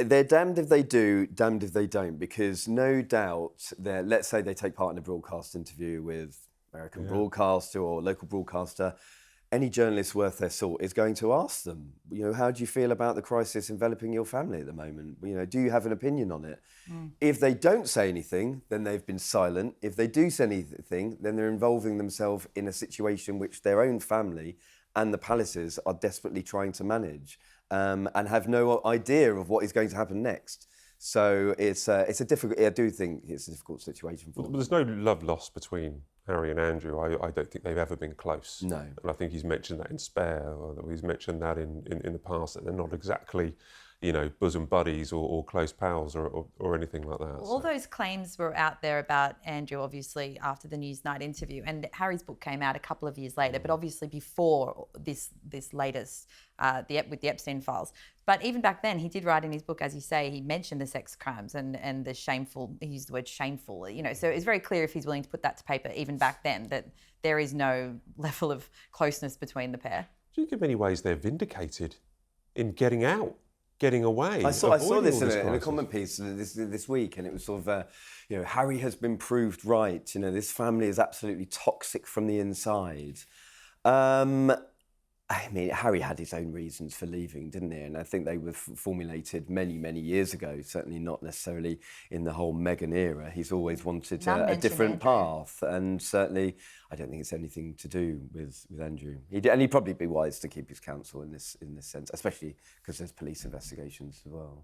they're damned if they do, damned if they don't, because no doubt that, let's say they take part in a broadcast interview with American broadcaster or local broadcaster, any journalist worth their salt is going to ask them, how do you feel about the crisis enveloping your family at the moment? Do you have an opinion on it? If they don't say anything, then they've been silent. If they do say anything, then they're involving themselves in a situation which their own family and the palaces are desperately trying to manage, and have no idea of what is going to happen next. So it's a difficult. I do think it's a difficult situation for them. But there's no love lost between Harry and Andrew. I don't think they've ever been close. No. And I think he's mentioned that in Spare, or he's mentioned that in the past, that they're not exactly, bosom buddies or close pals or anything like that. All those claims were out there about Andrew, obviously, after the Newsnight interview. And Harry's book came out a couple of years later, but obviously before this latest, with the Epstein files. But even back then, he did write in his book, as you say, he mentioned the sex crimes and the shameful, he used the word shameful, so it's very clear if he's willing to put that to paper, even back then, that there is no level of closeness between the pair. Do you think in many ways they're vindicated in getting out? Getting away. I saw this in a comment piece this week, and it was sort of, Harry has been proved right. This family is absolutely toxic from the inside. Harry had his own reasons for leaving, didn't he? And I think they were formulated many, many years ago, certainly not necessarily in the whole Meghan era. He's always wanted a different path, and certainly I don't think it's anything to do with Andrew. And he'd probably be wise to keep his counsel in this sense, especially because there's police investigations as well.